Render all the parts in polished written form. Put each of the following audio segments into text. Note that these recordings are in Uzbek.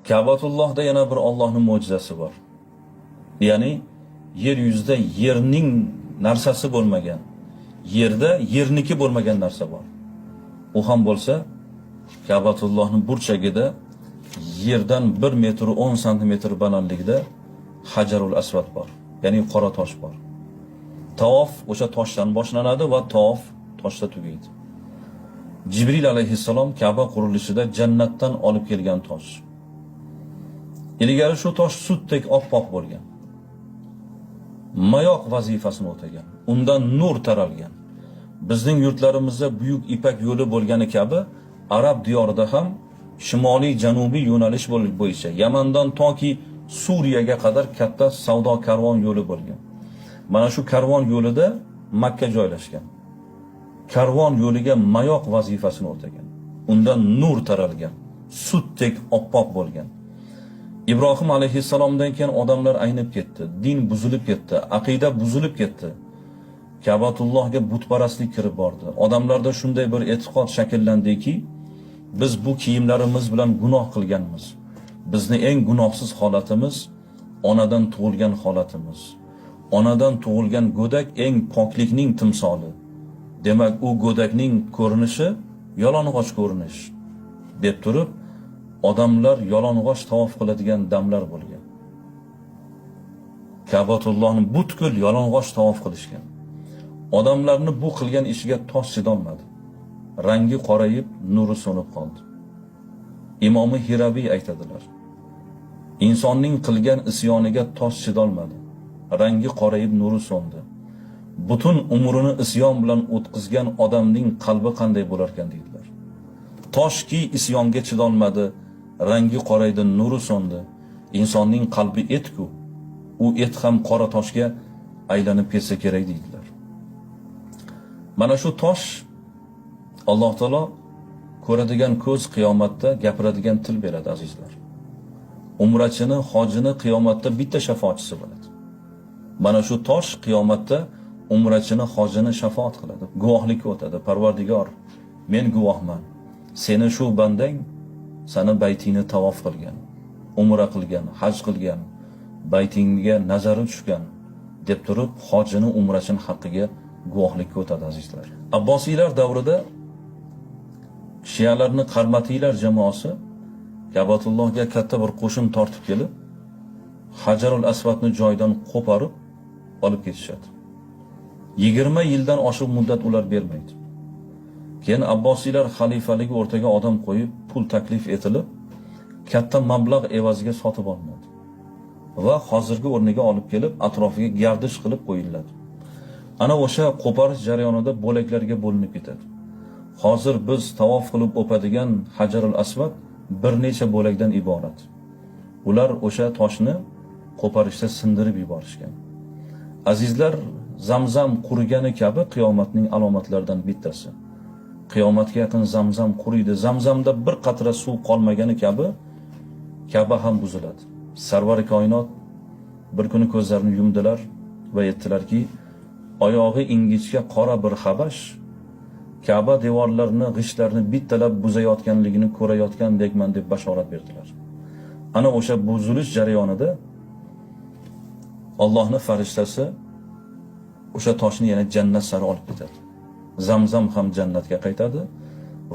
Ka'batullohda yana bir Allohning mo'jizasi bor. Ya'ni yer yuzida yerning narsasi bo'lmagan, yerda yerniki bo'lmagan narsa bor. U ham bo'lsa Ka'batullohning burchagida yerdan 1 metr 10 santimetr balandligida Hajarul Asvad bor. Ya'ni qora tosh bor. Tavof o'sha toshdan boshlanadi va tavof toshda tugaydi. Jibril alayhissalom Ka'ba qurilishida jannatdan olib kelgan tosh. Ilgari shu tosh sutdek oppoq bo'lgan. Mayoq vazifasini o'tagan. Undan nur taralgan. Bizning yurtlarimizda buyuk ipak yo'li bo'lgani kabi Arab diyorida ham shimoliy janubiy yo'nalish bo'yicha Yamandan toki Suriyaga qadar katta savdo karvon yo'li bo'lgan. Mana shu karvon yo'lida Makka joylashgan. Karvon yo'liga mayoq vazifasini o'tagan. Undan nur taralgan, sutdek oppoq bo'lgan. Ibrohim alayhissalomdan keyin odamlar aynib ketdi, din buzilib ketdi, aqida buzilib ketdi. Ka'batullohga butparastlik kirib bordi. Odamlarda shunday bir e'tiqod shakllandiki, biz bu kiyimlarimiz bilan gunoh qilganmiz. Bizni eng gunohsiz holatimiz onadan tug'ilgan holatimiz. Onadan tug'ilgan go'dak eng poklikning timsoli. Demak, u go'dakning ko'rinishi yalang'och ko'rinish deb turib, odamlar yalang'och tavof qiladigan damlar bo'lgan. Ka'batullohni butkul yalang'och tavof qilishgan. Odamlarni bu qilgan ishiga tosh chidolmadi. Rangi qorayib, nuri so'nib qoldi. Imomi Hirabiy aytadilar: insonning qilgan isyoniga tosh chidolmadi. Rangi qorayib, nuri so'ndi. Butun umrini isyon bilan o'tkazgan odamning qalbi qanday bo'lar ekan deydilar. Toshki isyonga chidolmadi, rangi qoraydi, nuri so'ndi. Insonning qalbi etku. U et ham qora toshga aylanib ketsa kerak deydilar. Mana shu tosh Alloh taolo ko'radigan ko'z qiyomatda gapiradigan til beradi azizlar. Umrachini, hojini qiyomatda bitta shafoatchisi bo'ladi. Mana shu tosh qiyomatda umrachini, hojini shafoat qiladi, guvohlikka o'tadi. Parvardigor, men guvohman. Seni shu bandang sana baytingni tavof qilgan, umra qilgan, haj qilgan, baytingga nazari tushgan deb turib, hojini, umrachini haqqiga guvohlikka o'tadi azizlar. Abbosiylar davrida Shiyalarni qarmatiylar jamoasi Ka'batullohga katta bir qo'shin tortib kelib, Hajarul Aswadni joydan qo'parib olib ketishadi. 20 yildan oshiq muddat ular bermaydi. Keyin Abbosiylar xalifaligi o'rtaga odam qo'yib, pul taklif etilib, katta mablag' evaziga sotib olinadi. Va hozirgi o'rniga olib kelib, atrofiga gardish qilib qo'yiladi. Ana o'sha qo'parish jarayonida bo'laklarga bo'linib ketadi. Hozir biz tavof qilib o'padigan Hajarul Asvad bir necha bo'lakdan iborat. Ular o'sha toshni qo'parishda sindirib yuborishgan. Azizlar, Zamzam qurigani kabi qiyomatning alomatlaridan bittasi. Qiyomatga yaqin Zamzam quriydi. Zamzamda bir qatra suv qolmagani kabi Ka'ba ham buziladi. Sarvari koinot bir kuni ko'zlarini yumdilar va aytdilarki, oyog'i ingichka qora bir habash Ka'ba devorlarini, g'ishtlarini bittalab buzayotganligini ko'rayotgandekman deb bashorat berdilar. Ana o'sha buzilish jarayonida Allohning farishtasi o'sha toshni yana jannat sari olib ketadi. Zamzam ham jannatga qaytadi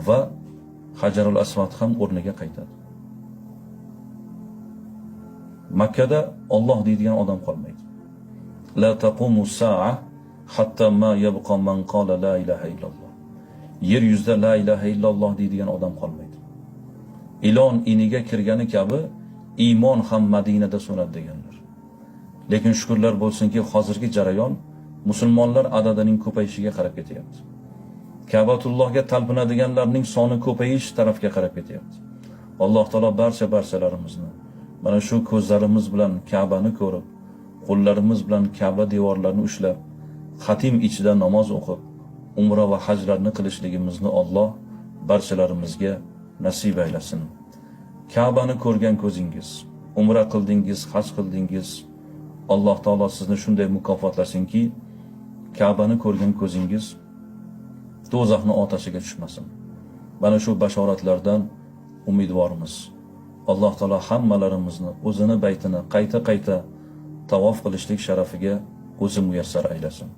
va Hajarul Asvad ham o'rniga qaytadi. Makkada Alloh deydigan odam qolmaydi. La taqumu sa'a hatta ma yabqa man qala la ilaha illalloh. Yer yuzida la ilaha illalloh deydigan odam qolmaydi. Ilon iniga kirgani kabi iymon ham Madinada so'nadi deganlar. Lekin shukrlar bo'lsinki, hozirgi jarayon musulmonlar adadining ko'payishiga qarab ketyapti. Ka'batullohga talpinadiganlarning soni ko'payish tarafga qarab ketyapti. Alloh taolo barchalarimizni mana shu ko'zlarimiz bilan Ka'bani ko'rib, qo'llarimiz bilan Ka'ba devorlarini ushlab, xatim ichida namoz o'qib, umra va hajlarni qilishligimizni Alloh barchalarimizga nasib aylasin. Ka'bani ko'rgan ko'zingiz, umra qildingiz, haj qildingiz, Alloh taolo sizni shunday mukofotlasinki, Ka'bani ko'rgan ko'zingiz do'zaxning otashiga tushmasin. Mana shu bashoratlardan umidvormiz. Alloh taolo hammalarimizni o'zini baytini qayta tavof qilishlik sharafiga o'zi muyassar aylasin.